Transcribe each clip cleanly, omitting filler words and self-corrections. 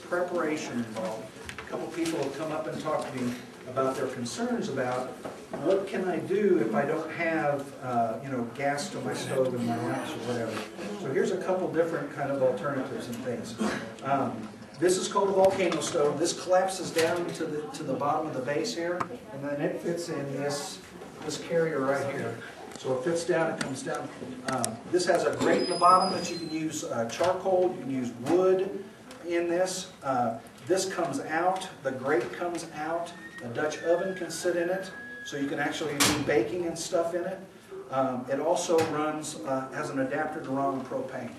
preparation involved. A couple people have come up and talked to me about their concerns about what can I do if I don't have you know, gas to my stove and my lamps or whatever. So here's a couple different kind of alternatives and things. This is called a volcano stove. This collapses down to the bottom of the base here, and then it fits in this carrier right here. So it fits down, it comes down. This has a grate in the bottom that you can use charcoal, you can use wood in this. This comes out, the grate comes out, a Dutch oven can sit in it, so you can actually do baking and stuff in it. It also runs, has an adapter to run on propane.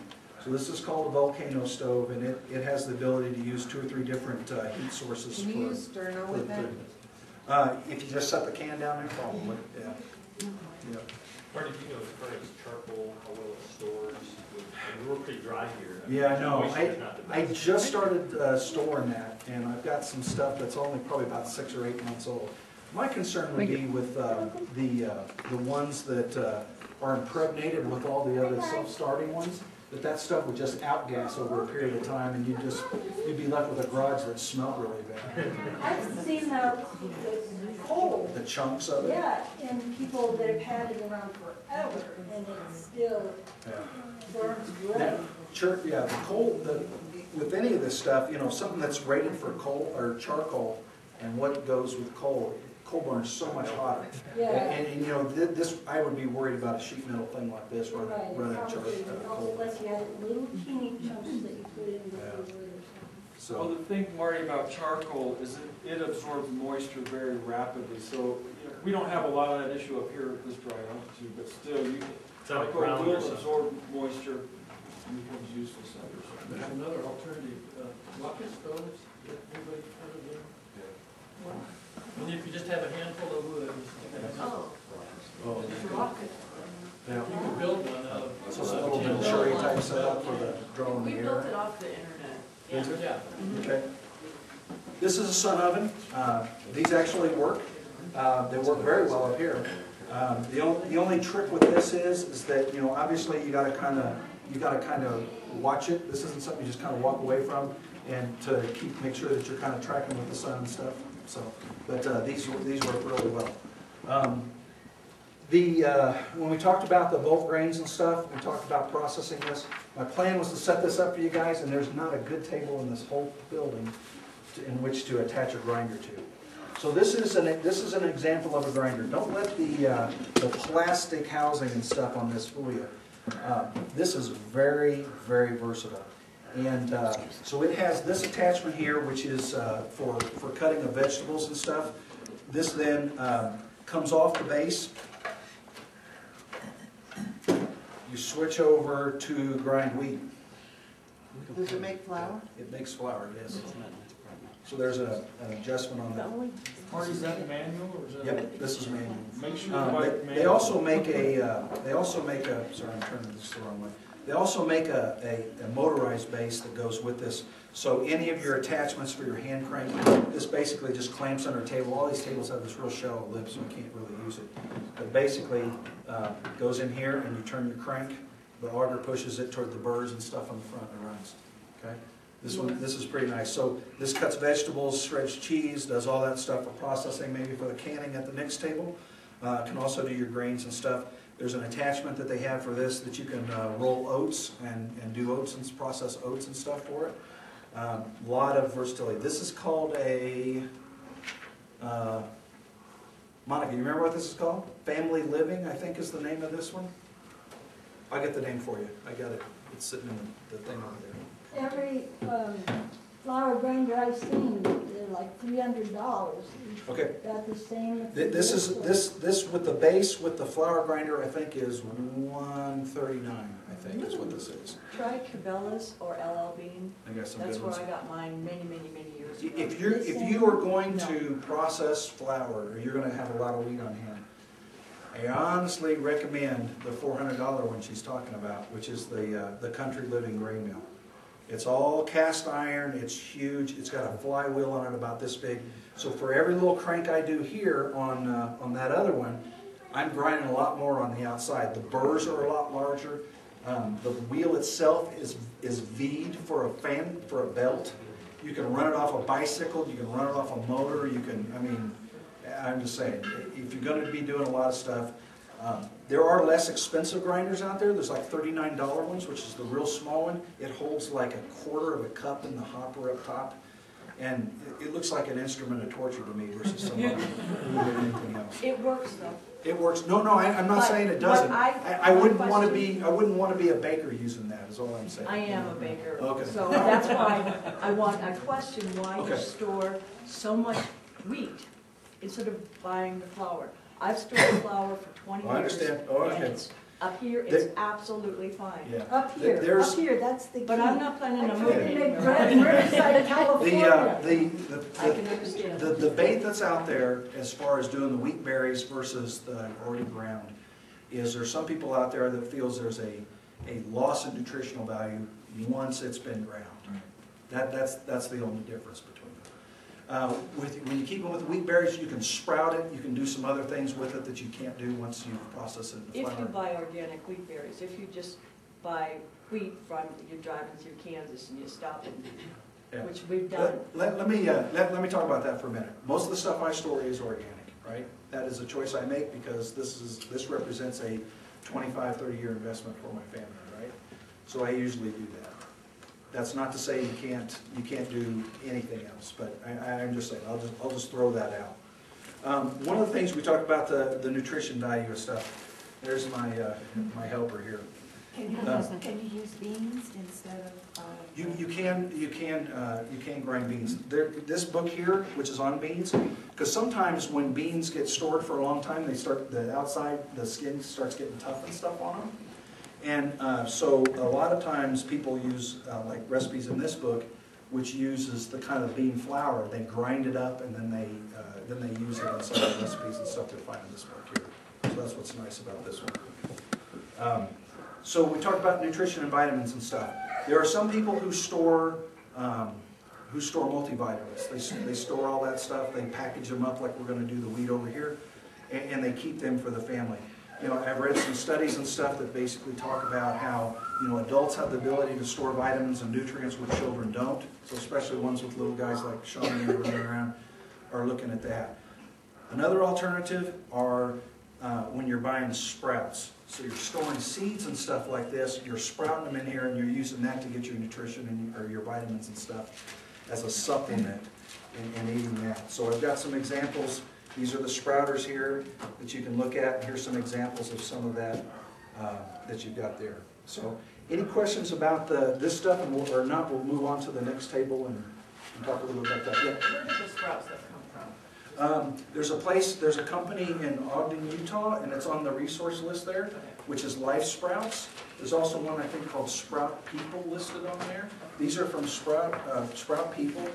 So this is called a volcano stove, and it has the ability to use 2 or 3 different heat sources. Can you use sterno with that? If you just set the can down there, probably, yeah. Yeah. Marty, do you know as far as charcoal, how well it stores? I mean, we're pretty dry here. Yeah, I know. I just started storing that, and I've got some stuff that's only probably about 6 or 8 months old. My concern would be with the ones that are impregnated with all the other self-starting ones, that stuff would just outgas over a period of time, and you'd be left with a garage that smelled really bad. I've seen the coal. The chunks of it. Yeah, and people that have had it around forever, and it still burns great. Sure, yeah, the coal, with any of this stuff, you know, something that's rated for coal or charcoal, and what goes with coal burns so much hotter. Yeah. And you know, this, I would be worried about a sheet metal thing like this rather Right, than probably coal. unless you had little teeny chunks that you put in the wood or something. Well, So, the thing, Marty, about charcoal is it absorbs moisture very rapidly. So, you know, we don't have a lot of that issue up here at this dry altitude, but still, charcoal will absorb moisture and becomes useful. Another alternative, rocket stoves, anybody heard of them? And if you just have a handful of wood, It's rocket. yeah. you can build one out of. So it's a little Venturi type setup for the drawing We the built air. it off the internet. Is it? Yeah. Okay. This is a sun oven. These actually work. They work very well up here. The only trick with this is that, you know, obviously you got to kind of watch it. This isn't something you just kind of walk away from, and to make sure that you're kind of tracking with the sun and stuff. So, but these work really well. When we talked about the bulk grains and stuff, we talked about processing this. My plan was to set this up for you guys, and there's not a good table in this whole building in which to attach a grinder to. So this is an example of a grinder. Don't let the plastic housing and stuff on this fool you. This is very, very versatile. And so it has this attachment here, which is for cutting of vegetables and stuff. This then comes off the base. You switch over to grind wheat. Does it make flour? It makes flour, yes. So there's an adjustment on that. Marty, is that manual or is that? Yep, this is manual. Make sure you buy manual. They also make a, sorry, I'm turning this the wrong way. They also make a motorized base that goes with this. So any of your attachments for your hand crank, this basically just clamps under a table. All these tables have this real shallow lip, so you can't really use it. But basically, goes in here and you turn your crank. The auger pushes it toward the burrs and stuff on the front and runs. Okay. This is pretty nice. So this cuts vegetables, shreds cheese, does all that stuff for processing, maybe for the canning at the next table. Can also do your grains and stuff. There's an attachment that they have for this that you can roll oats and do oats and process oats and stuff for it. A lot of versatility. This is called a, Monica, you remember what this is called? Family Living, I think is the name of this one. I'll get the name for you. I got it. It's sitting in the thing over there. Every flour grinder I've seen, they're like $300. Okay. Got the same. This with the base with the flour grinder I think is $139. I think is what this is. Try Cabela's or LL Bean. I got some That's good where ones. I got mine many years ago. If you are going to process flour, or you're going to have a lot of wheat on hand, I honestly recommend the $400 one she's talking about, which is the Country Living grain mill. It's all cast iron, it's huge, it's got a flywheel on it about this big. So for every little crank I do here on that other one, I'm grinding a lot more on the outside. The burrs are a lot larger. The wheel itself is V'd for a belt, You can run it off a bicycle, you can run it off a motor, you can, I mean, I'm just saying, if you're gonna be doing a lot of stuff, there are less expensive grinders out there. There's like $39 ones, which is the real small one. It holds like a quarter of a cup in the hopper up top. And it looks like an instrument of torture to me versus some other anything else. It works though. It works. No, I'm not But saying it doesn't. what I wouldn't want to question- be. I wouldn't want to be a baker using that. Is all I'm saying. I am a baker. Okay. So that's why I question why you Okay. store so much wheat instead of buying the flour. I've stored flour for 20 years. I understand. Oh, And okay. it's, up here, it's absolutely fine. Yeah. Up here, that's the key. But I'm not planning I on tried moving to make anywhere. bread in Riverside, California. I can understand. The debate that's out there as far as doing the wheat berries versus the already ground is there's some people out there that feels there's a loss in nutritional value once it's been ground. That's the only difference between them. When you keep them with wheat berries, you can sprout it. You can do some other things with it that you can't do once you process it in the If you flour. buy organic wheat berries, if you just buy wheat from, you're driving through Kansas and you stop it, Yeah. which we've done. Let me talk about that for a minute. Most of the stuff I store is organic, right? That is a choice I make because this represents a 25, 30-year investment for my family, right? So I usually do that. That's not to say you can't do anything else, but I'm just saying I'll just throw that out. One of the things we talk about the nutrition value of stuff. There's my helper here. Can you use beans instead of? You can grind beans. This book here, which is on beans, because sometimes when beans get stored for a long time, the skin starts getting tough and stuff on them. And so a lot of times people use like recipes in this book, which uses the kind of bean flour. They grind it up and then they use it in some of the recipes and stuff they find in this book here. So that's what's nice about this one. So we talked about nutrition and vitamins and stuff. There are some people who store multivitamins. They store all that stuff. They package them up like we're going to do the wheat over here, and they keep them for the family. You know, I've read some studies and stuff that basically talk about how, you know, adults have the ability to store vitamins and nutrients where children don't. So especially ones with little guys like Sean and me running around are looking at that. Another alternative are when you're buying sprouts. So you're storing seeds and stuff like this, you're sprouting them in here and you're using that to get your nutrition or your vitamins and stuff as a supplement and eating that. So I've got some examples. These are the sprouters here that you can look at. Here's some examples of some of that that you've got there. So any questions about this stuff or not, we'll move on to the next table and talk a little bit about that. Yeah. Where did the sprouts that come from? There's a company in Ogden, Utah, and it's on the resource list there, which is Life Sprouts. There's also one I think called Sprout People listed on there. These are from Sprout People.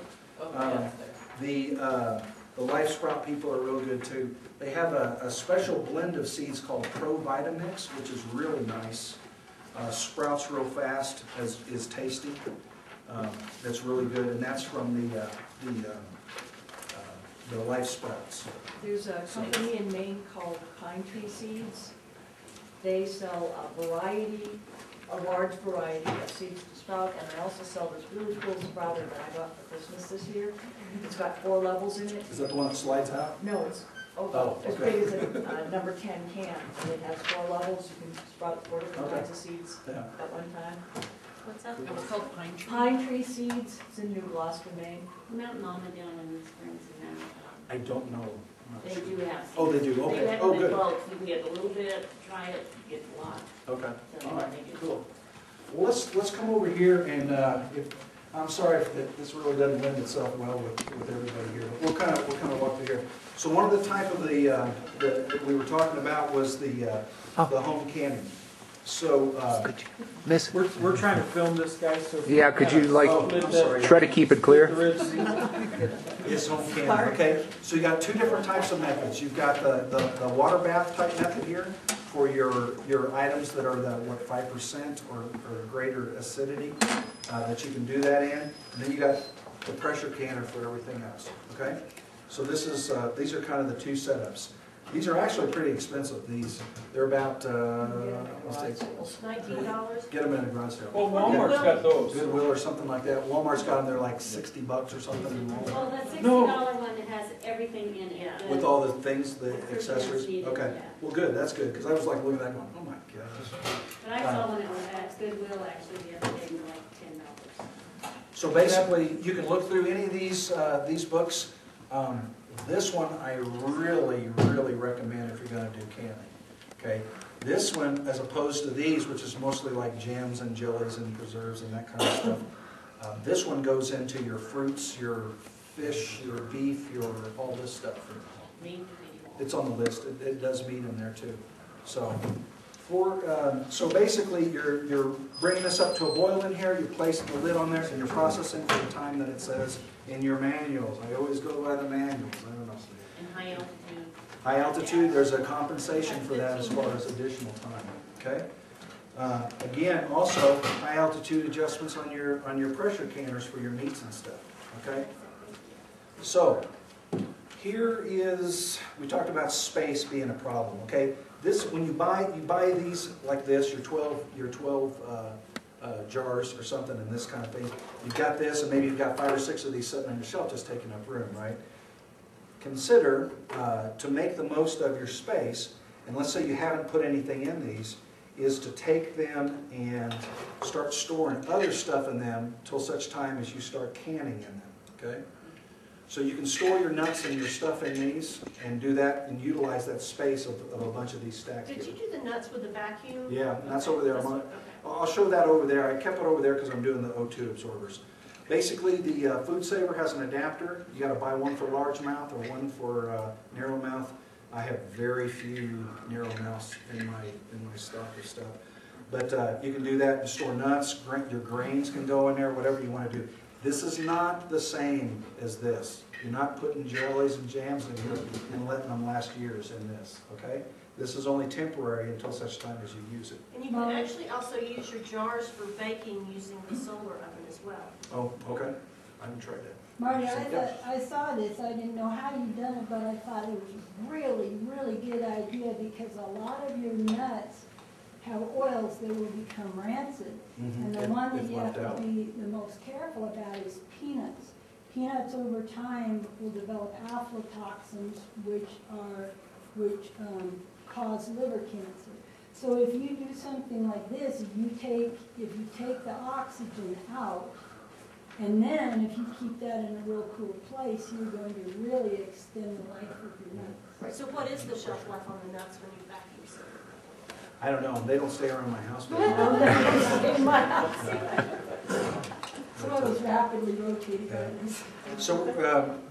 The Life Sprout People are real good too. They have a special blend of seeds called Pro Vitamix, which is really nice. Sprouts real fast, is tasty. That's really good, and that's from the Life Sprouts. There's a company in Maine called Pine Tree Seeds. They sell a large variety of seeds to sprout, and they also sell this really cool sprouter that I got for Christmas this year. It's got 4 levels in it. Is that the one that slides out? No, it's as okay. big as a number 10 can, and it has 4 levels. You can sprout 4 different Okay. kinds of seeds Yeah. at one time. What's that? It was called Pine Tree. Pine Tree Seeds. It's in New Gloucester, Maine. Mountain Almond down in the Springs and then. I don't know. They do have. Oh, they do? They Okay. have Oh, them in good. bulk. You get a little bit, try it, get a lot. Okay. So All right. they do. Cool. Well, let's come over here and I'm sorry if this really doesn't lend itself well with everybody here, but we'll kind of walk through here. So one of the type of that we were talking about was the home canning. So Miss, We're trying to film this, guys, so. yeah, could you like I'm sorry. try to keep it clear? It's home canning. Okay. So you got 2 different types of methods. You've got the water bath type method here for your items that are the 5% or greater acidity that you can do that in, and then you got the pressure canner for everything else. Okay. So these are kind of the 2 setups. These are actually pretty expensive, these. They're about, let's say, $19? get them in a garage sale. Well, Walmart's got those. Goodwill or something like that. Walmart's got them, they're like $60 or something in Walmart. Well, that $60 one that has everything in it. Yeah. With all the things, the Everything accessories? that's needed, Okay, yeah. well, good, that's good, because I was like looking at that going, oh my gosh. But I saw one at Goodwill actually the other day for like $10. So basically, you can look through any of these books. This one I really, really recommend if you're gonna do canning, okay? This one, as opposed to these, which is mostly like jams and jellies and preserves and that kind of stuff, this one goes into your fruits, your fish, your beef, your, all this stuff. It's on the list, it does meat in there too. So, so basically, you're bringing this up to a boil in here, you're placing the lid on there, and you're processing for the time that it says in your manuals. I always go by the manuals, I don't know. And high altitude. High altitude, there's a compensation for that as far as additional time, okay? Again, also, high altitude adjustments on your pressure canners for your meats and stuff, okay? So, here is, we talked about space being a problem, okay? This, when you buy these like this, your 12 jars or something and this kind of thing, you've got this and maybe you've got 5 or 6 of these sitting on your shelf just taking up room, right? Consider, to make the most of your space, and let's say you haven't put anything in these, is to take them and start storing other stuff in them till such time as you start canning in them, okay? So you can store your nuts and your stuff in these and do that and utilize that space of a bunch of these stacks here. Did you do the nuts with the vacuum? Yeah, that's over there. Okay. I'll show that over there. I kept it over there because I'm doing the O2 absorbers. Basically, the Food Saver has an adapter. You got to buy one for largemouth or one for narrowmouth. I have very few narrowmouths in my stock of stuff. But you can do that to store nuts. Your grains can go in there, whatever you want to do. This is not the same as this. You're not putting jellies and jams in here and letting them last years in this, okay? This is only temporary until such time as you use it. And you can actually also use your jars for baking using the solar oven as well. Oh, okay. I haven't tried that. Marty, I saw this, I didn't know how you'd done it, but I thought it was a really, really good idea because a lot of your nuts have oils that will become rancid. And the one that you have to be the most careful about is peanuts. Peanuts over time will develop aflatoxins which cause liver cancer. So if you do something like this, if you take the oxygen out, and then if you keep that in a real cool place, you're going to really extend the life of your nuts. Right, so what is the shelf life on the nuts when you vacuum seal? I don't know. They don't stay around my house. In my house. Some of those rapidly rotating items. So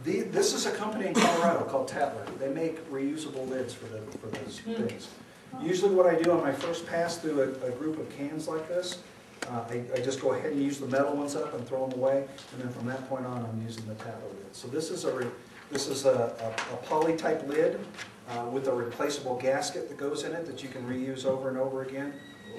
this is a company in Colorado called Teller. They make reusable lids for those things. Usually what I do on my first pass through a group of cans like this, I just go ahead and use the metal ones up and throw them away, and then from that point on I'm using the Teller lid. So this is a poly type lid with a replaceable gasket that goes in it that you can reuse over and over again.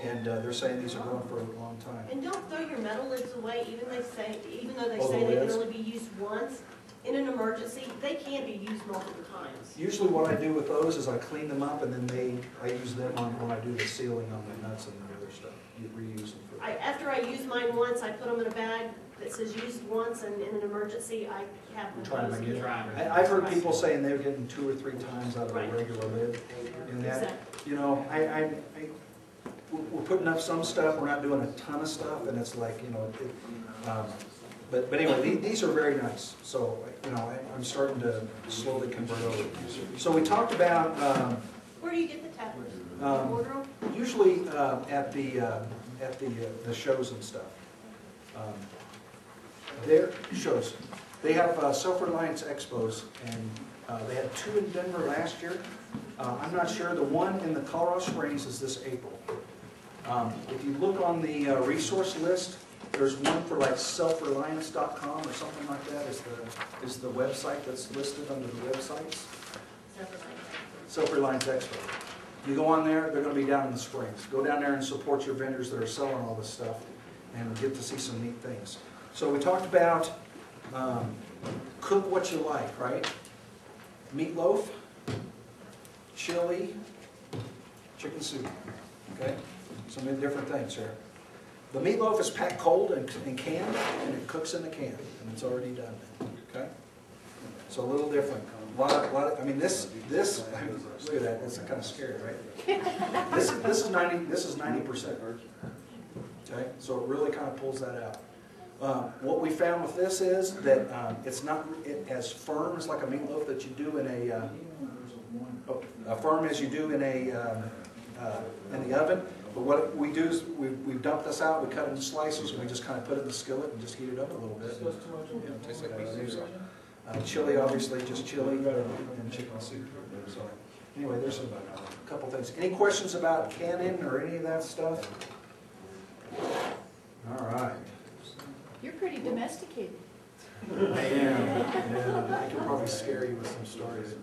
And they're saying these are going for a long time. And don't throw your metal lids away, even though they say Oh, they the can lids? only be used once. In an emergency, they can be used multiple times. Usually what I do with those is I clean them up and then I use them when I do the sealing on the nuts and the other stuff. You reuse them for that. After I use mine once, I put them in a bag that says used once, and in an emergency, I have them Try them used again. again. I've heard people saying they're getting 2 or 3 times out of a regular lid in that. Exactly. You know, we're putting up some stuff, we're not doing a ton of stuff, and it's like, you know, but anyway, these are very nice. So, you know, I'm starting to slowly convert over. So we talked about Where do you get the tablets? Order them? usually at the shows and stuff. Their shows. They have Self-Reliance Expos, and they had 2 in Denver last year. I'm not sure. The one in the Colorado Springs is this April. If you look on the resource list, there's one for like selfreliance.com or something like that is the website that's listed under the websites. Self-Reliance Expo. You go on there, they're going to be down in the Springs. Go down there and support your vendors that are selling all this stuff and get to see some neat things. So we talked about cook what you like, right? Meatloaf, chili, chicken soup, okay? So many different things here. The meatloaf is packed cold and canned, and it cooks in the can, and it's already done, okay? So a little different. I mean, this, I mean, look at that, that's kind of scary, right? This is 90%. Okay, so it really kind of pulls that out. What we found with this is that it's not as firm as like a meatloaf that you do in a firm as you do in the oven. But what we do is we dump this out, we cut it in slices, and we just kind of put it in the skillet and just heat it up a little bit. It tastes like meat. Chili, obviously, just chili and chicken soup. So anyway, there's a couple things. Any questions about canning or any of that stuff? All right. You're pretty domesticated. I am. Yeah, I could probably scare you with some stories.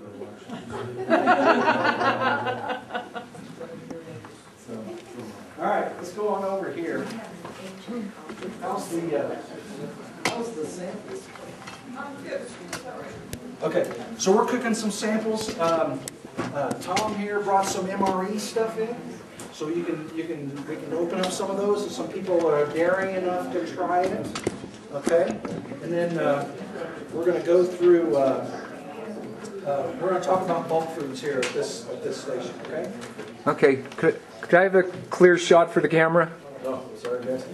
So, all right, let's go on over here. How's the samples? Okay, so we're cooking some samples. Tom here brought some MRE stuff in, so we can open up some of those. Some people are daring enough to try it. Okay, and then we're going to go through. We're going to talk about bulk foods here at this station. Okay. Okay, could I have a clear shot for the camera? Oh, sorry, guys.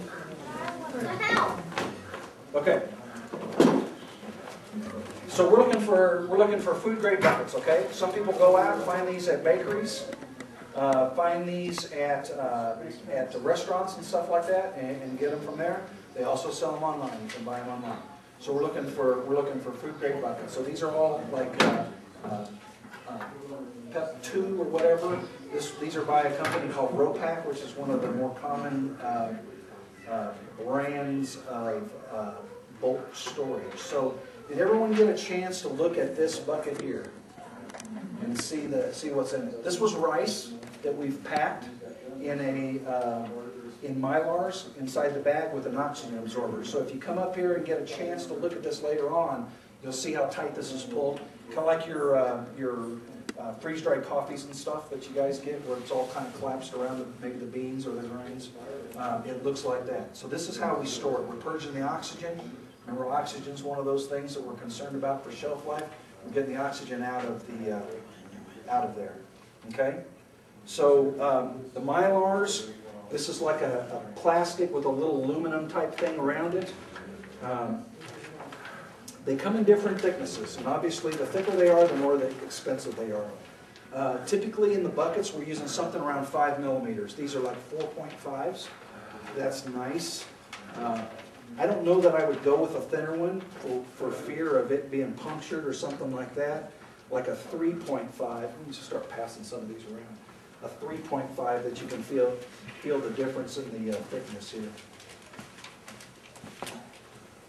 Okay. So we're looking for food grade buckets. Okay. Some people go out and find these at bakeries, find these at restaurants and stuff like that, and get them from there. They also sell them online. You can buy them online. So we're looking for food grade buckets. So these are all like PEP 2 or whatever. These are by a company called Ropac, which is one of the more common brands of bulk storage. So did everyone get a chance to look at this bucket here and see what's in it? This was rice that we've packed in Mylars inside the bag with an oxygen absorber. So if you come up here and get a chance to look at this later on, you'll see how tight this is pulled. Kind of like your freeze-dried coffees and stuff that you guys get, where it's all kind of collapsed around maybe the beans or the grains. It looks like that. So this is how we store it. We're purging the oxygen. Remember, oxygen is one of those things that we're concerned about for shelf life. We're getting the oxygen out of there. Okay. So the Mylars. This is like a plastic with a little aluminum type thing around it. They come in different thicknesses, and obviously the thicker they are, the more expensive they are. Typically in the buckets, we're using something around 5 millimeters. These are like 4.5s. That's nice. I don't know that I would go with a thinner one for fear of it being punctured or something like that. Like a 3.5. Let me just start passing some of these around. A 3.5 that you can feel the difference in the thickness here.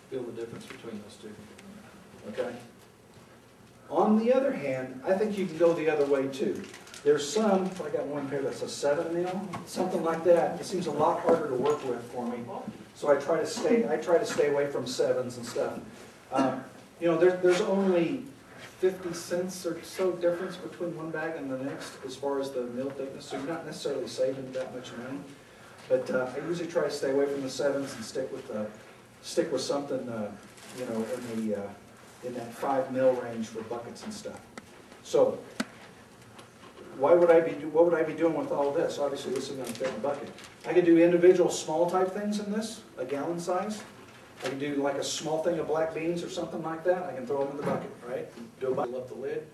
Feel the difference between those two. Okay. On the other hand, I think you can go the other way too. There's some, I got one here that's a 7 mil, something like that. It seems a lot harder to work with for me. So I try to stay away from 7s and stuff. You know, there's only 50 cents or so difference between one bag and the next as far as the mil thickness, so you're not necessarily saving that much money. But I usually try to stay away from the 7s and stick with something you know, in that 5 mil range for buckets and stuff. So what would I be doing with all this? Obviously this is going to fit in a bucket. I could do individual small type things in this, a gallon size. I can do like a small thing of black beans or something like that. I can throw them in the bucket, right? Do a bucket, up the lid,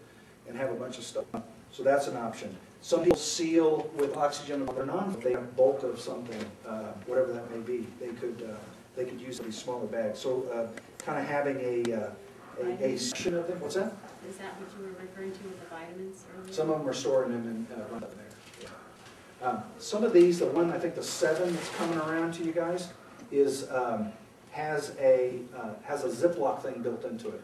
and have a bunch of stuff. So that's an option. Some people seal with oxygen or non. If they have bulk of something, whatever that may be, they could use these smaller bags. So kind of having a section of them. What's that? Is that what you were referring to with the vitamins earlier? Some of them are storing them in right up there. Yeah. Some of these, the one I think the 7 that's coming around to you guys is. Has a Ziploc thing built into it.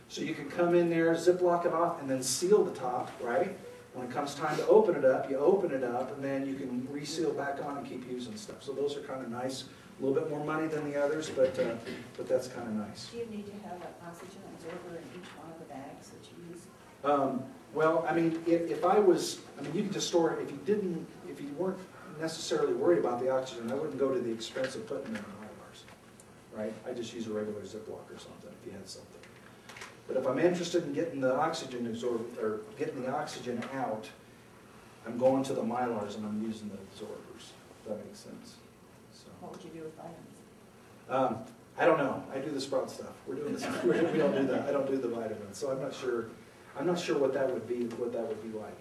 So you can come in there, Ziploc it off, and then seal the top, right? When it comes time to open it up, you open it up, and then you can reseal back on and keep using stuff. So those are kind of nice. A little bit more money than the others, but that's kind of nice. Do you need to have an oxygen absorber in each one of the bags that you use? Well, I mean, if I was, I mean, you could just store it, if you weren't necessarily worried about the oxygen, I wouldn't go to the expense of putting them in Mylars, right? I just use a regular Ziploc or something if you had something. But if I'm interested in getting the oxygen absorbed, or getting the oxygen out, I'm going to the Mylars and I'm using the absorbers. If that makes sense. So. What would you do with vitamins? I don't know. I do the sprout stuff. We're doing this. We don't do that. I don't do the vitamins, so I'm not sure. I'm not sure what that would be. What that would be like.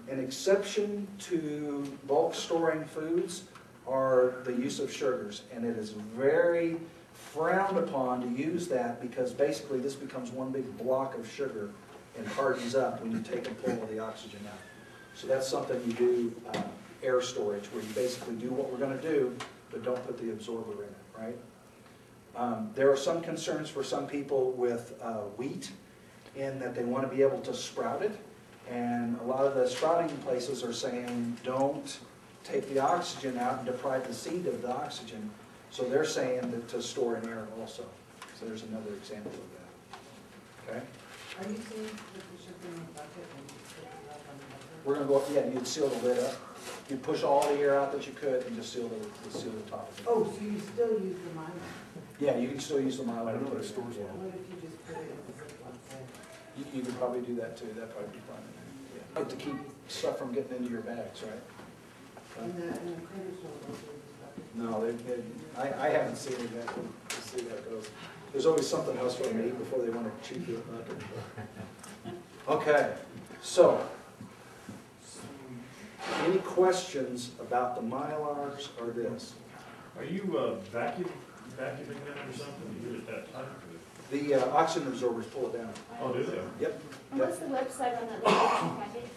An exception to bulk storing foods are the use of sugars, and it is very frowned upon to use that because basically this becomes one big block of sugar and hardens up when you take and pull the oxygen out. So that's something you do air storage, where you basically do what we're going to do, but don't put the absorber in it, right? There are some concerns for some people with wheat in that they want to be able to sprout it. And a lot of the sprouting places are saying, don't take the oxygen out and deprive the seed of the oxygen. So they're saying that to store in air also. So there's another example of that. Okay? Are you saying that we should bring a bucket and put it up on the bucket? We're going to go, yeah, you'd seal the lid up. You'd push all the air out that you could and just seal the top of it. Oh, so you still use the Mylar? Yeah, you can still use the Mylar. I know it stores Yeah. What if you just put it in the Ziploc bag? You could probably do that too. That'd probably be fine. Yeah. To keep stuff from getting into your bags, right? And the critter store also uses buckets? No, I haven't seen it yet. We'll see how it goes. There's always something else for them to eat before they want to chew through it. Okay, so any questions about the Mylars or this? Are you vacuuming that or something? You did it that time? The oxygen absorbers pull it down. Oh, do they? Yep. And what's the website on that little package?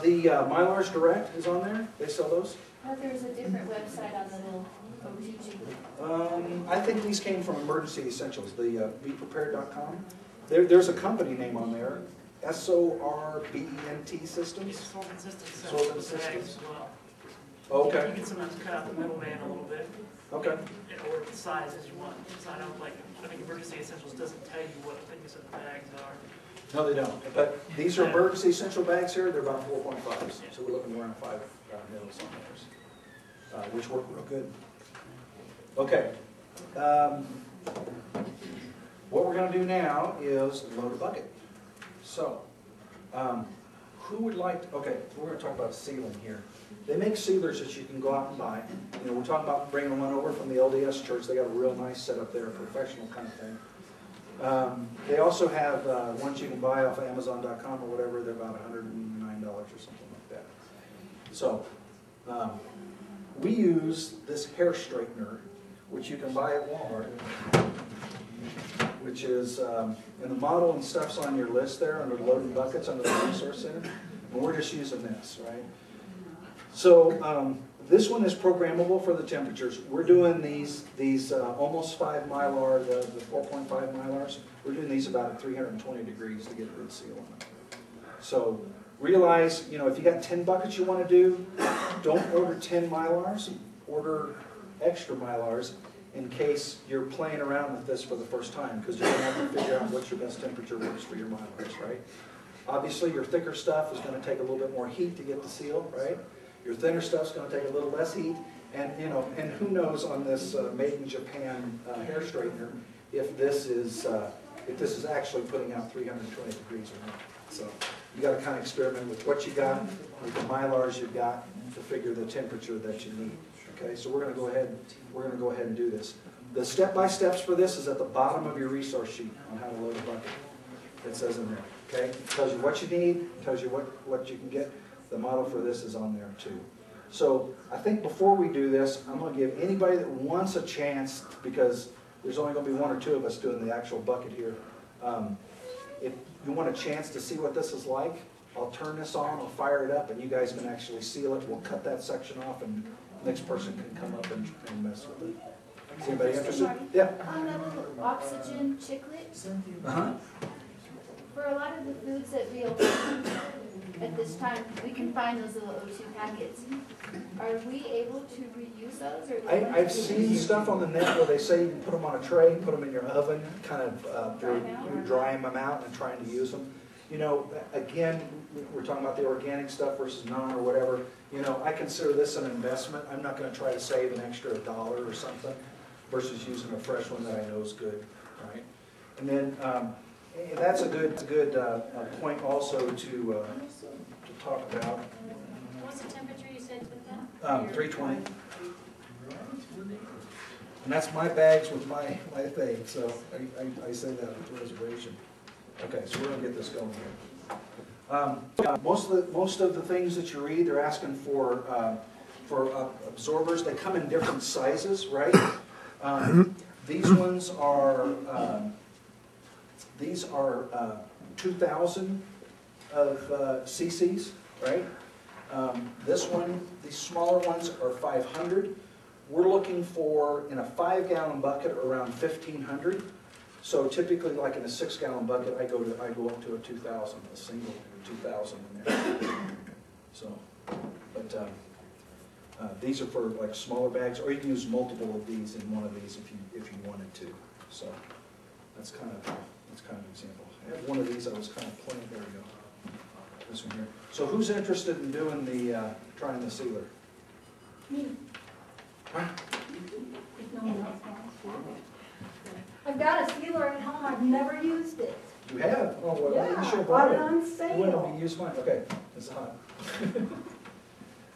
The Mylars Direct is on there. They sell those. I thought there was a different website on the little OTG. I think these came from Emergency Essentials, the BePrepared.com. There's a company name on there, SORBENT Systems. Sorting systems. Sorting systems. As well. Okay. You can sometimes cut out the middleman a little bit. Okay. Or the size as you want. So I don't like, I think Emergency Essentials doesn't tell you what the thickness of the bags are. No, they don't. But these are Emergency Essential bags here. They're about 4.5s. So we're looking around 5 mils on theirs, which work real good. Okay. What we're going to do now is load a bucket. So, who would like to, okay, we're going to talk about sealing here. They make sealers that you can go out and buy. You know, we're talking about bringing one over from the LDS church. They got a real nice setup there, a professional kind of thing. They also have ones you can buy off of Amazon.com or whatever. They're about $109 or something like that. So, we use this hair straightener, which you can buy at Walmart, which is, and the model and stuff's on your list there under loading buckets under the Resource Center. And we're just using this, right? So this one is programmable for the temperatures. We're doing these almost 5 Mylar, the 4.5 Mylars. We're doing these about at 320 degrees to get a good seal on them. So realize, you know, if you got 10 buckets you want to do, don't order 10 Mylars. Order extra Mylars in case you're playing around with this for the first time, because you're going to have to figure out what your best temperature works for your Mylars, right? Obviously, your thicker stuff is going to take a little bit more heat to get the seal, right? Your thinner stuff's going to take a little less heat, and you know, and who knows on this made in Japan hair straightener if this is actually putting out 320 degrees or not. So you got to kind of experiment with what you got, with the Mylars you've got, to figure the temperature that you need. Okay, so we're going to go ahead. We're going to go ahead and do this. The step-by-steps for this is at the bottom of your resource sheet on how to load a bucket. It says in there. Okay, it tells you what you need, tells you what you can get. The model for this is on there too. So I think before we do this, I'm going to give anybody that wants a chance, because there's only going to be 1 or 2 of us doing the actual bucket here. If you want a chance to see what this is like, I'll turn this on, I'll fire it up, and you guys can actually seal it. We'll cut that section off, and the next person can come up and mess with it. Is anybody interested? Yeah. On that little oxygen chiclet, for a lot of the foods that we open at this time, we can find those little O2 packets. Are we able to reuse those? Or I've seen stuff on the net where they say you can put them on a tray, put them in your oven, kind of you're drying them out and trying to use them. you know, again, we're talking about the organic stuff versus non or whatever. You know, I consider this an investment. I'm not gonna try to save an extra $1 or something versus using a fresh one that I know is good, right? And then, that's a good point also to talk about. What's the temperature you said with that? 320. And that's my bags with my thing, so I say that with reservation. Okay, so we're gonna get this going here. Most of the things that you read, they're asking for absorbers. They come in different sizes, right? These ones are 2,000 of cc's, right? This one, these smaller ones are 500. We're looking for, in a 5-gallon bucket, around 1,500. So typically, like in a 6-gallon bucket, I go up to a 2,000, a single 2,000 in there. So, but these are for like smaller bags, or you can use multiple of these in one of these if you wanted to. So that's kind of an example. I have one of these I was kind of playing. There we go. This one here. So who's interested in doing trying the sealer? Me. Huh? If no one else wants to. I've got a sealer at home, I've never used it. You have? Oh, well, Yeah, you should have bought brought it it. on You wouldn't sale. have used mine. Okay, it's hot.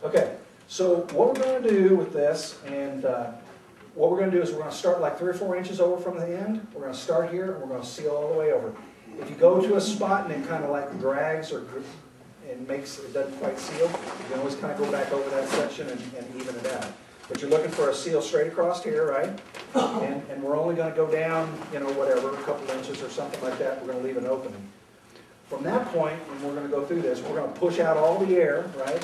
Okay, so what we're going to do with this, and what we're going to do is we're going to start like 3 or 4 inches over from the end. We're going to start here, and we're going to seal all the way over. If you go to a spot and it kind of like drags or it doesn't quite seal, you can always kind of go back over that section and even it out. But you're looking for a seal straight across here, right? And we're only going to go down, you know, whatever, a couple inches or something like that. We're going to leave an opening. From that point, when we're going to go through this, we're going to push out all the air, right?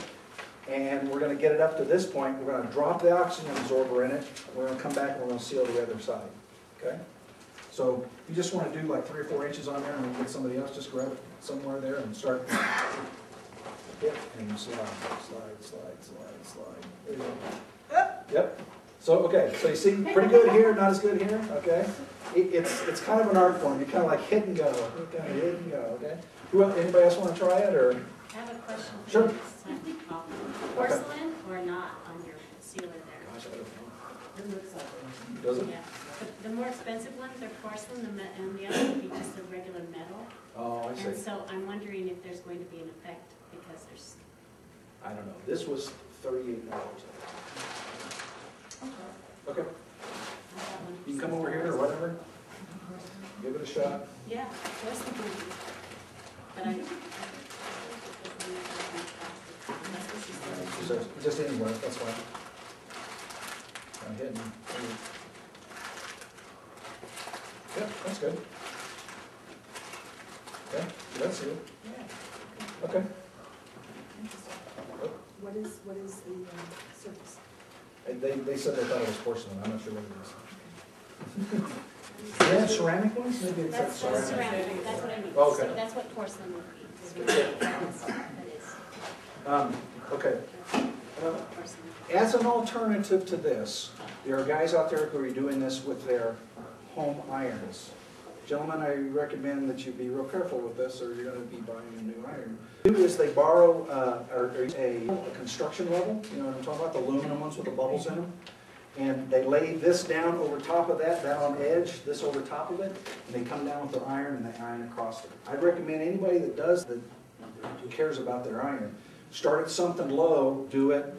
And we're going to get it up to this point. We're going to drop the oxygen absorber in it. We're going to come back and we're going to seal the other side, okay? So you just want to do like 3 or 4 inches on there and get somebody else, just grab it somewhere there and start. Yep, and you slide. There you go. Yep. So, okay, so you see, pretty good here, not as good here, okay? It's kind of an art form. You kind of like hit and go. You kind of hit and go, okay? Anybody else want to try it, or? I have a question. Sure. Porcelain or not on your sealer there? Gosh, I don't know. It looks like it. Does it? Yeah. The more expensive ones are porcelain, and the other would be just a regular metal. Oh, I see. And so I'm wondering if there's going to be an effect because there's. I don't know. This was $38. Okay. You can come over here or whatever. Give it a shot. Yeah, porcelain would be. But I. Just anywhere, that's fine. I'm hitting. Yep, that's good. Okay, that's it. Okay. What is the surface? They said they thought it was porcelain. I'm not sure what it is. They have ceramic ones? Maybe it's That's ceramic. ceramic, that's what I mean. Okay. So that's what porcelain would be. That is. Okay. Porcelain. As an alternative to this, there are guys out there who are doing this with their home irons. Gentlemen, I recommend that you be real careful with this or you're going to be buying a new iron. What they do is they borrow a construction level, you know what I'm talking about, the aluminum ones with the bubbles in them. And they lay this down over top of that on edge, this over top of it, and they come down with their iron and they iron across it. I'd recommend anybody that does that, who cares about their iron, start at something low, do it,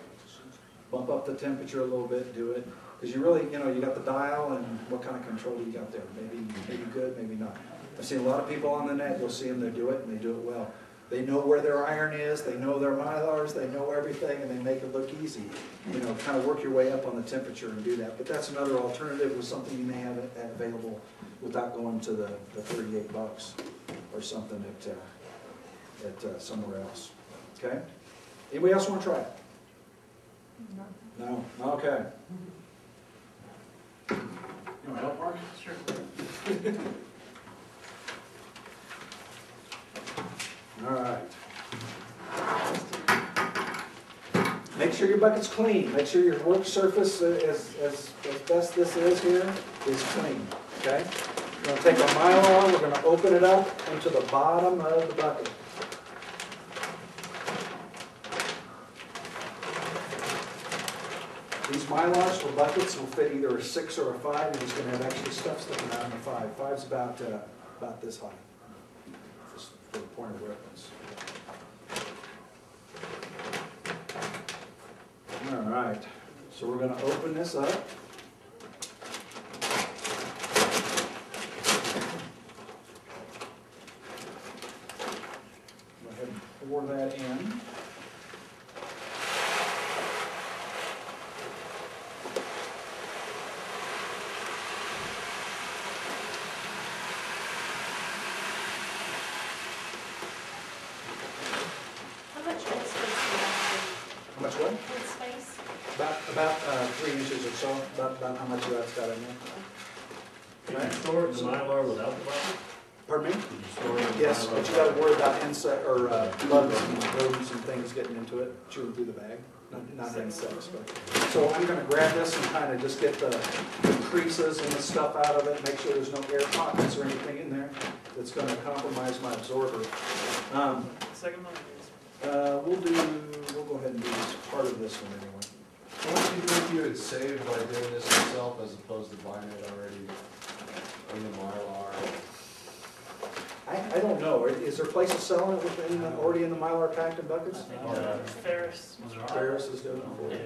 bump up the temperature a little bit, do it. Because you really, you know, you got the dial and what kind of control do you got there? Maybe good, maybe not. I've seen a lot of people on the net, you'll see them, they do it and they do it well. They know where their iron is, they know their mylars, they know everything, and they make it look easy. You know, kind of work your way up on the temperature and do that. But that's another alternative with something you may have available without going to the $38 or something at somewhere else. Okay? Anybody else want to try it? No? Okay. You want to help, Mark? Sure. All right. Make sure your bucket's clean. Make sure your work surface, as best this is here, is clean. Okay? We're gonna take our Mylar, we're gonna open it up into the bottom of the bucket. These Mylars for buckets will fit either a 6 or a 5, and it's gonna have extra stuff sticking out in the 5. 5's about this high, just for the point of reference. All right, so we're gonna open this up. Go ahead and pour that in. How much head space do you have? How much what? Head space? About 3 inches or so, about how much of that's got in there. Can you store it in the Mylar without the bucket? Pardon me? Can you store it in the Yes, Mylar but you gotta worry about insect, or bugs and rodents and things getting into it, chewing through the bag, not insects, but. So I'm gonna grab this and kinda just get the creases and the stuff out of it, make sure there's no air pockets or anything in there that's gonna compromise my absorber. Second one, please. We'll go ahead and do this part of this one anyway. What do you think you would save by doing this yourself as opposed to buying it already in the Mylar? I don't know, is there places selling it within, already in the Mylar packed in buckets? Ferris. Ferris is doing it for Yeah,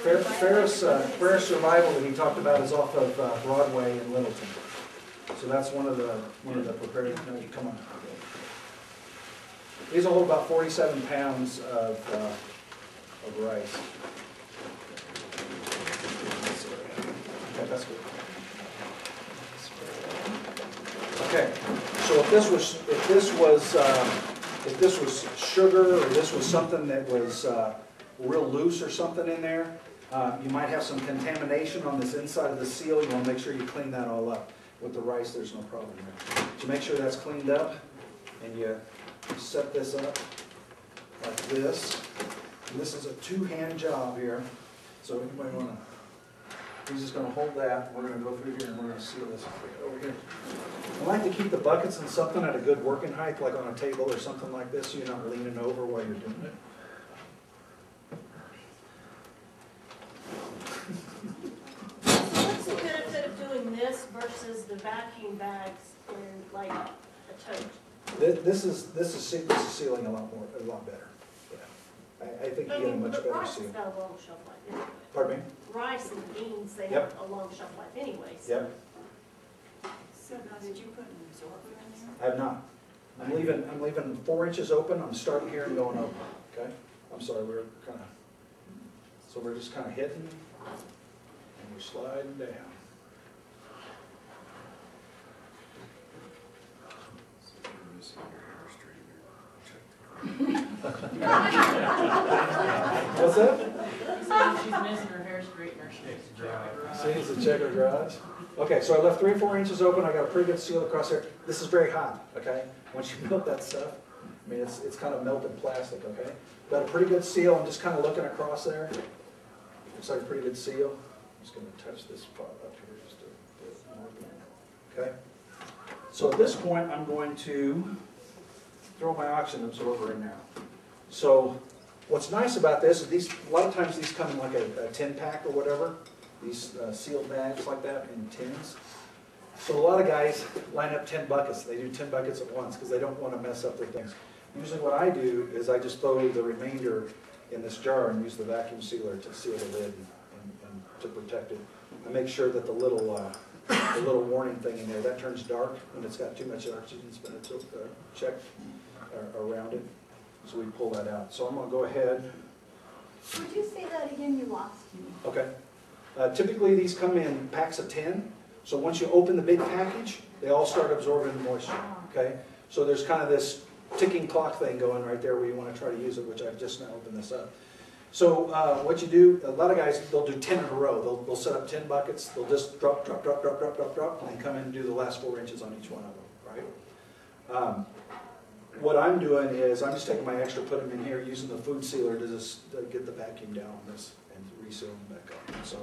you. Ferris Survival that he talked about is off of Broadway in Littleton. So that's one of the prepared, no, come on. These will hold about 47 pounds of rice. Okay, that's good. Okay, so if this was sugar, or this was something that was real loose or something in there, you might have some contamination on this inside of the seal. You want to make sure you clean that all up. With the rice, there's no problem there. So make sure that's cleaned up, and you set this up like this. And this is a two-hand job here. So anybody want to, he's just going to hold that. We're going to go through here and we're going to seal this over here. I like to keep the buckets and something at a good working height, like on a table or something like this, so you're not leaning over while you're doing it. What's the benefit of doing this versus the vacuum bags in like a tote? This is sealing a lot better. Yeah. I think you get a much But better rice seal. has got a long shelf life anyway. Pardon me? Rice and beans, they Yep. have a long shelf life anyway. So Yep. So now, did you put an absorber in there? I have not. I'm leaving 4 inches open. I'm starting here and going over. Okay. I'm sorry. So we're just kind of hitting, and we're sliding down. What's that? She's missing her hair straightener. See, it's a checker garage. Okay, so I left 3 or 4 inches open. I got a pretty good seal across there. This is very hot, okay? Once you melt that stuff, I mean, it's kind of melted plastic, okay? Got a pretty good seal. I'm just kind of looking across there. Looks like a pretty good seal. I'm just going to touch this part up here just a bit more. Okay? So at this point, I'm going to throw my oxygen absorber in now. So what's nice about this is a lot of times these come in like a 10 pack or whatever. These sealed bags like that in tins. So a lot of guys line up 10 buckets. They do 10 buckets at once because they don't want to mess up their things. Usually what I do is I just throw the remainder in this jar and use the vacuum sealer to seal the lid and to protect it. I make sure that the little warning thing in there, that turns dark when it's got too much oxygen checked around it. So we pull that out. So I'm going to go ahead. Would you say that again? You lost me. Okay. Typically these come in packs of 10. So once you open the big package, they all start absorbing the moisture. Okay. So there's kind of this ticking clock thing going right there where you want to try to use it, which I've just now opened this up. So what you do, a lot of guys, they'll do 10 in a row. They'll set up 10 buckets. They'll just drop, and then come in and do the last 4 inches on each one of them, right? what I'm doing is I'm just taking my extra, put them in here, using the food sealer to just get the vacuum down on this and reseal them back up. So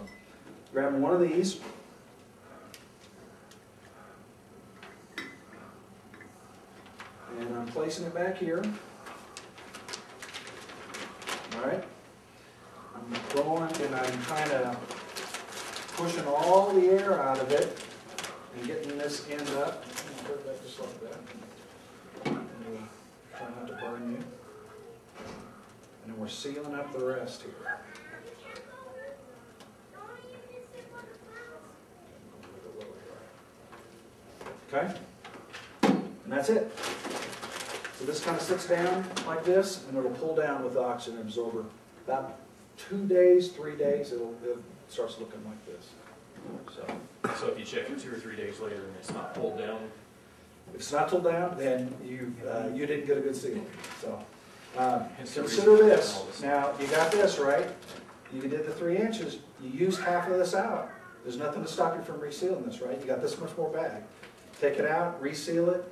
grabbing one of these. And I'm placing it back here. All right. I'm going and I'm kind of pushing all the air out of it and getting this end up. Put that just like that. And we'll try not to burn you. And then we're sealing up the rest here. Okay? And that's it. So this kind of sits down like this, and it'll pull down with the oxygen absorber. About 2 days, 3 days, it starts looking like this. So if you check it 2 or 3 days later and it's not pulled down? If it's not pulled down, then you didn't get a good seal. So consider this. Now, you got this, right? You did the 3 inches. You used half of this out. There's nothing to stop you from resealing this, right? You got this much more bag. Take it out, reseal it,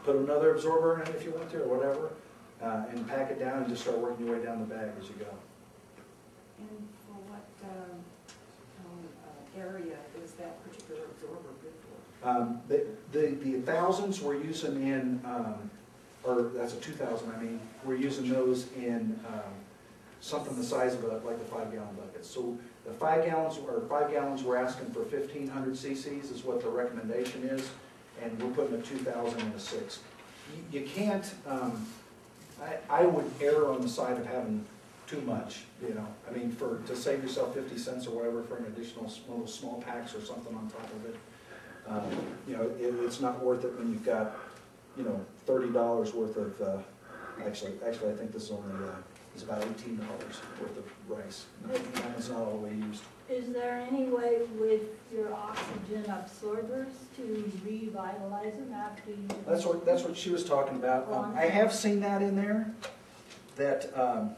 put another absorber in it if you want to, or whatever, and pack it down and just start working your way down the bag as you go. And for what area is that particular absorber good for? The thousands we're using in, or that's a 2,000, I mean, we're using those in something the size of like the 5-gallon bucket. So the 5 gallons we're asking for 1,500 cc's is what the recommendation is, and we're putting a 2,000 in a 6. You can't, I would err on the side of having too much, you know. I mean, to save yourself 50 cents or whatever for an additional little small packs or something on top of it. You know, it's not worth it when you've got, you know, $30 worth of, actually I think this is only, is about $18 worth of rice. And it's not all the way used. Is there any way with your oxygen absorbers to revitalize them after you? That's what she was talking about. I have seen that in there. I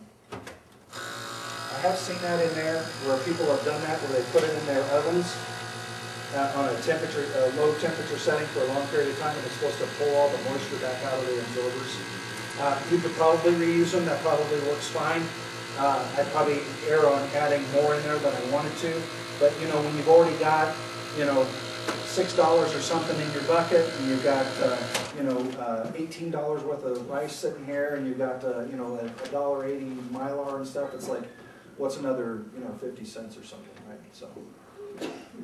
have seen that in there where people have done that, where they put it in their ovens on a low temperature setting for a long period of time, and it's supposed to pull all the moisture back out of the absorbers. You could probably reuse them. That probably works fine. I'd probably err on adding more in there than I wanted to. But, you know, when you've already got, you know, $6 or something in your bucket, and you've got, you know, $18 worth of rice sitting here, and you've got, you know, a $1.80 Mylar and stuff, it's like, what's another, you know, 50 cents or something, right? So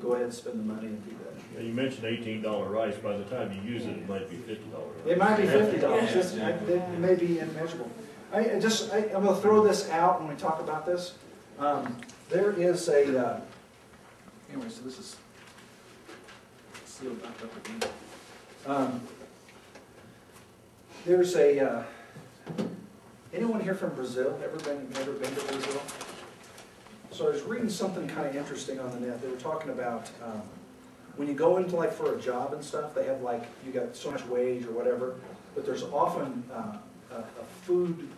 go ahead and spend the money and do that. Yeah, you mentioned $18 rice. By the time you use it, it might be $50. It might be $50. It may be immeasurable. I'm going to throw this out when we talk about this. There is a, anyway, so this is sealed back up again. There's a, anyone here from Brazil? Ever been to Brazil? So I was reading something kind of interesting on the net. They were talking about when you go into like for a job and stuff, they have like, you got so much wage or whatever, but there's often a food,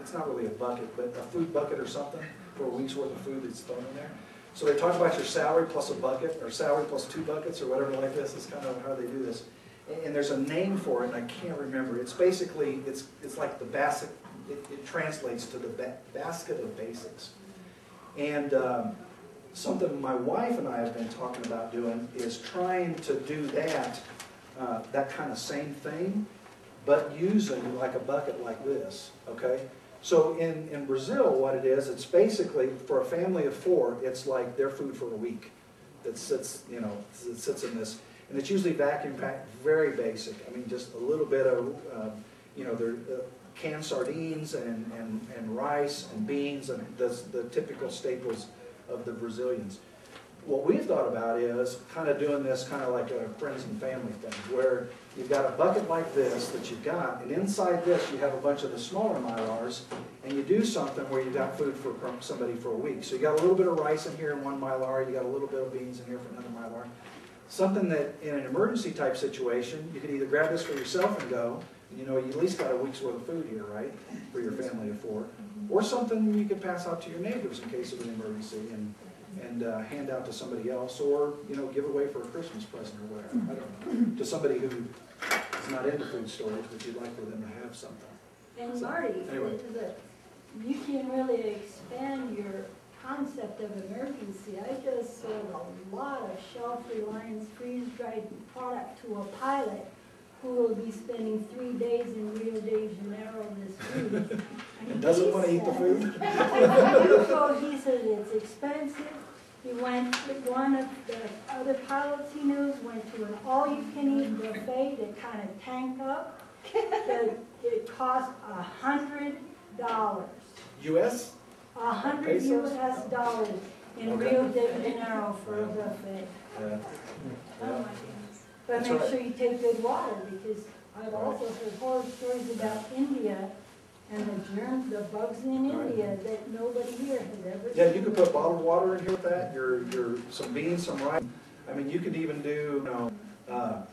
it's not really a bucket, but a food bucket or something for a week's worth of food that's thrown in there. So they talk about your salary plus a bucket, or salary plus 2 buckets, or whatever like this. Is kind of how they do this. And there's a name for it, and I can't remember. It's basically, it's like the basic, it translates to the basket of basics. And something my wife and I have been talking about doing is trying to do that kind of same thing, but using like a bucket like this, okay? So in Brazil, what it is, it's basically, for a family of 4, it's like their food for a week that sits, you know, it sits in this. And it's usually vacuum packed, very basic. I mean, just a little bit of, you know, canned sardines and rice and beans and the typical staples of the Brazilians. What we've thought about is kind of doing this kind of like a friends and family thing, where you've got a bucket like this that you've got, and inside this you have a bunch of the smaller Mylars, and you do something where you got food for somebody for a week. So you got a little bit of rice in here in one Mylar, you got a little bit of beans in here for another Mylar. Something that in an emergency type situation, you could either grab this for yourself and go, and you know you at least got a week's worth of food here, right, for your family of 4, or something you could pass out to your neighbors in case of an emergency and hand out to somebody else, or, you know, give away for a Christmas present or whatever, I don't know, to somebody who not into food storage, but you'd like for them to have something. And Marty, Anyway. you can really expand your concept of emergency. I just sold a lot of shelf reliance freeze-dried product to a pilot who will be spending 3 days in Rio de Janeiro this week. And doesn't want to eat the food? So he said it's expensive. He went, one of the other pilots he knows went to an all-you-can-eat buffet to kind of tank up. It cost $100. US? $100 Pesos? US in Okay. Rio de Janeiro for a buffet. Yeah. Oh, but That's make right. sure you take good water, because I've also heard horror stories about India and the germs, the bugs in India that nobody here has ever seen. Yeah, you could put bottled water in here with that, some beans, some rice. I mean, you could even do, not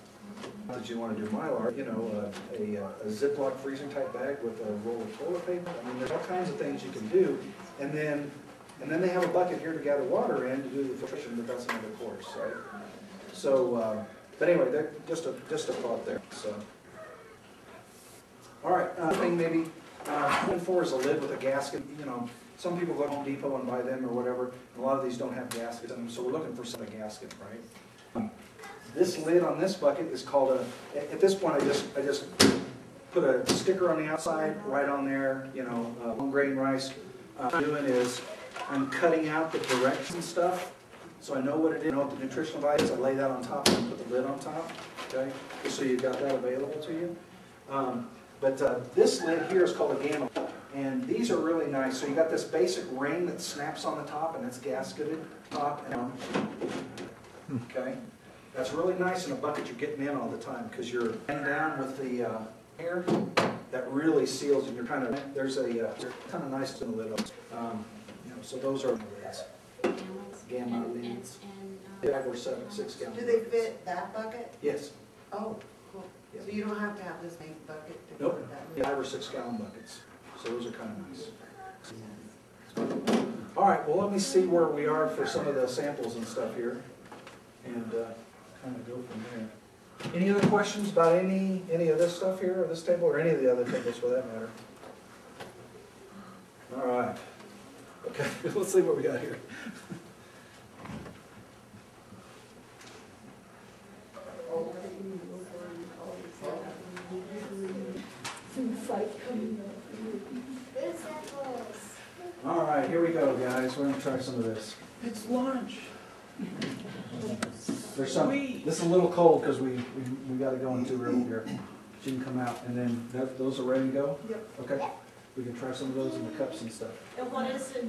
that you want to do Mylar, a Ziploc freezing type bag with a roll of toilet paper. I mean, there's all kinds of things you can do. And then they have a bucket here to gather water in to do the filtration, but that's another course, right? So, but anyway, just a thought there, so. All right, thing maybe, 1.4 is a lid with a gasket. Some people go to Home Depot and buy them or whatever. A lot of these don't have gaskets in them, so we're looking for some gasket, right? This lid on this bucket is called at this point I just put a sticker on the outside, right on there, long grain rice. What I'm doing is I'm cutting out the direction stuff, so I know what it is, I know what the nutritional value is. I lay that on top and put the lid on top, okay? Just so you've got that available to you. But this lid here is called a gamma, and these are really nice. So you got this basic ring that snaps on the top, and it's gasketed top and down. Okay, that's really nice in a bucket you're getting in all the time because you're bent down with the air. That really seals, and you're kind of there's a kind of nice in the lid. So those are lids. Gamma lids. 5 or 7, 6 gallon. Do they fit that bucket? Yes. Oh, cool. Yeah. So you don't have to have this big bucket to Nope. put that in? 5 or 6 gallon buckets. So those are kind of nice. All right, well, let me see where we are for some of the samples and stuff here, and kind of go from there. Any other questions about any of this stuff here, or this table, or any of the other tables for that matter? All right. Okay, let's see what we got here. All right, here we go, guys. We're going to try some of this. It's lunch. There's some. This is a little cold because we got to go in too early here. She can come out, and then those are ready to go. Yep. Okay. We can try some of those in the cups and stuff. And what is it?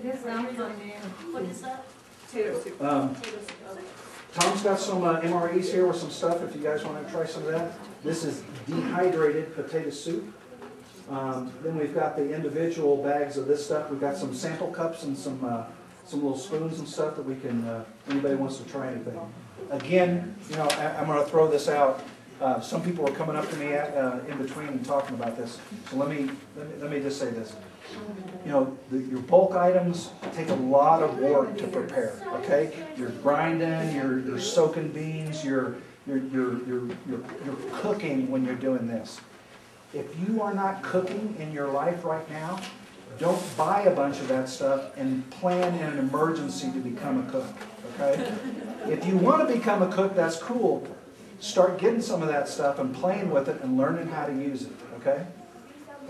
What is that? Potato soup. Tom's got some MREs here with some stuff if you guys want to try some of that. This is dehydrated potato soup. Then we've got the individual bags of this stuff. We've got some sample cups and some little spoons and stuff that we can, anybody wants to try anything. Again, I'm going to throw this out. Some people are coming up to me in between and talking about this. So let me just say this. Your bulk items take a lot of work to prepare. Okay, you're grinding, you're soaking beans, you're cooking when you're doing this. If you are not cooking in your life right now, don't buy a bunch of that stuff and plan in an emergency to become a cook. Okay, if you want to become a cook, that's cool. Start getting some of that stuff and playing with it and learning how to use it. Okay.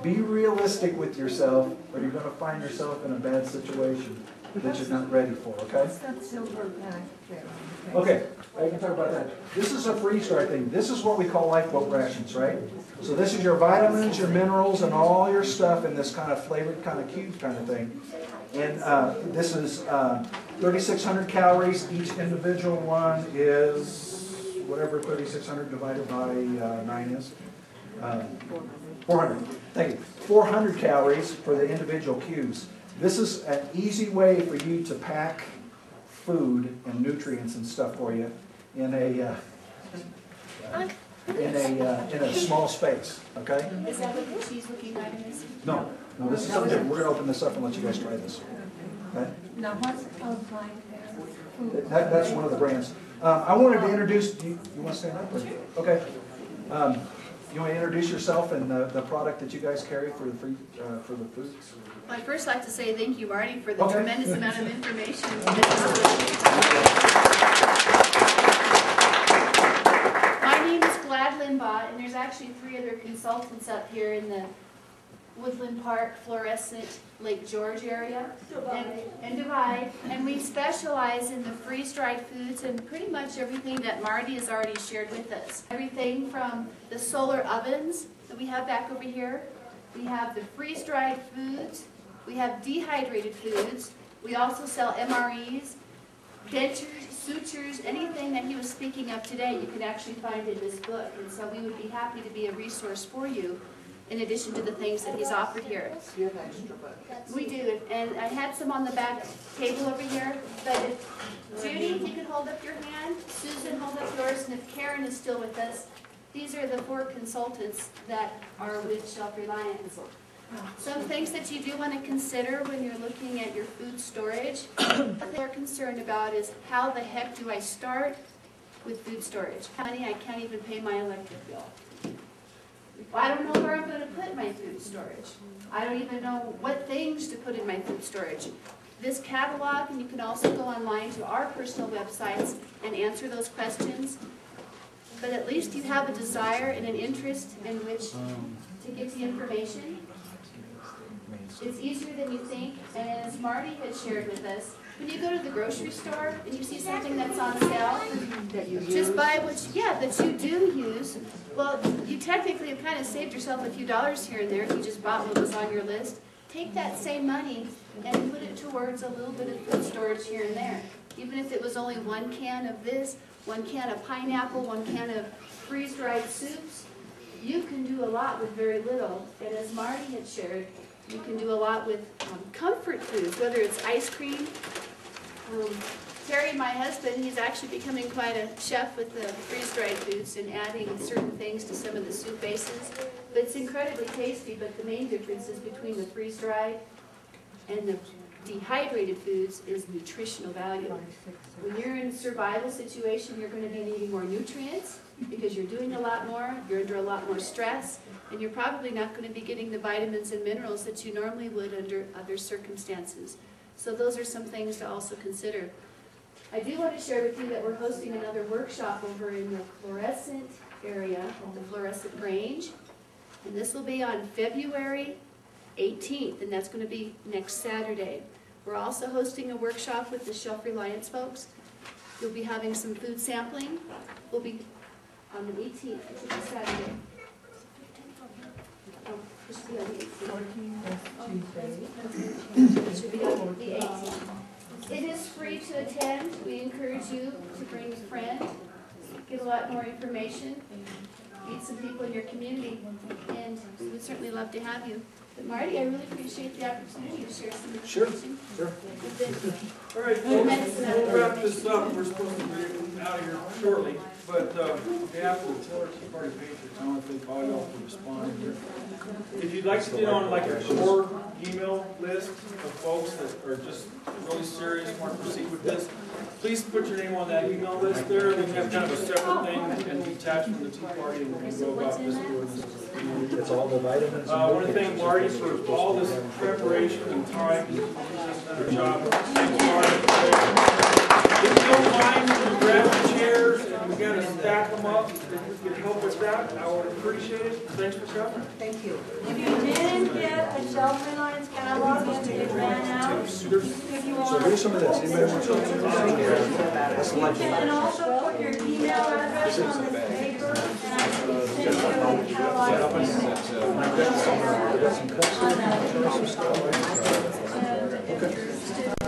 Be realistic with yourself, or you're going to find yourself in a bad situation that you're not ready for, okay? Okay, I can talk about that. This is a freeze-dried thing. This is what we call lifeboat rations, right? So this is your vitamins, your minerals, and all your stuff in this kind of flavored kind of cube kind of thing. And this is 3,600 calories. Each individual one is whatever 3,600 divided by 9 is. 400. Thank you. 400 calories for the individual cubes. This is an easy way for you to pack food and nutrients and stuff for you in a small space. Okay. Is that what the cheese-looking item is? No, this is something different. We're going to open this up and let you guys try this. Okay. Now, what's outside there? That's one of the brands. I wanted to introduce. You want to stand up? Or? Okay. you want to introduce yourself and the product that you guys carry for the food? Well, I'd first like to say thank you, Marty, for the Okay. tremendous amount of information. My name is Glad Limbaugh, and there's actually 3 other consultants up here in the Woodland Park, Fluorescent, Lake George area. And Divide. And we specialize in the freeze-dried foods and pretty much everything that Marty has already shared with us. Everything from the solar ovens that we have back over here. We have the freeze-dried foods. We have dehydrated foods. We also sell MREs, dentures, sutures, anything that he was speaking of today you can actually find in this book. And so we would be happy to be a resource for you in addition to the things that he's offered here. You have extra books. We do, and I had some on the back table over here, but if Judy, if you could hold up your hand, Susan, hold up yours, and if Karen is still with us, these are the 4 consultants that are with Shelf Reliance. Some things that you do want to consider when you're looking at your food storage, what they're concerned about is how the heck do I start with food storage? Honey, I can't even pay my electric bill. I don't know where I'm going to put my food storage. I don't even know what things to put in my food storage. This catalog, and you can also go online to our personal websites and answer those questions. But at least you have a desire and an interest in which to get the information. It's easier than you think, and as Marty had shared with us, when you go to the grocery store and you see something that's on sale, just buy what that you do use. Well, you technically have kind of saved yourself a few dollars here and there if you just bought what was on your list. Take that same money and put it towards a little bit of food storage here and there. Even if it was only 1 can of this, 1 can of pineapple, 1 can of freeze-dried soups, you can do a lot with very little. And as Marty had shared, you can do a lot with comfort foods, whether it's ice cream. Terry, my husband, he's actually becoming quite a chef with the freeze-dried foods and adding certain things to some of the soup bases. But it's incredibly tasty, but the main difference is between the freeze-dried and the dehydrated foods is nutritional value. When you're in a survival situation, you're going to be needing more nutrients because you're doing a lot more, you're under a lot more stress, and you're probably not going to be getting the vitamins and minerals that you normally would under other circumstances. So those are some things to also consider. I do want to share with you that we're hosting another workshop over in the Fluorescent area, the Fluorescent Grange, and this will be on February 18th, and that's going to be next Saturday. We're also hosting a workshop with the Shelf Reliance folks. You'll be having some food sampling. We'll be on the 18th, which is a Saturday. It should be on the 18th. It should be on the 18th. It is free to attend. We encourage you to bring a friend, get a lot more information, meet some people in your community, and we would certainly love to have you. But Marty, I really appreciate the opportunity to share some information. Sure. All right, folks, we'll wrap this up. We're supposed to be out of here shortly. But on behalf of the Teller Tea Party Patriots, I want to thank all y'all for responding here. If you'd like to get on like a core email list of folks that are just really serious, want to proceed with this, please put your name on that email list there. We have kind of a separate thing that can be attached from the Tea Party and go about this doing this. It's all the vitamins. I want to thank Marty for all this preparation and time. He's done a job. Thank you, Marty. If you don't mind, grab the chairs and we got to stack them up. If you could help with that, I would appreciate it. Thanks for coming. Thank you. If you didn't get a Shelf Reliance catalog and it ran out, if you So want, here's some of this. Anybody want to you can also put your email address on this paper, and I can send you a catalog. I've got some cups here. And if you're interested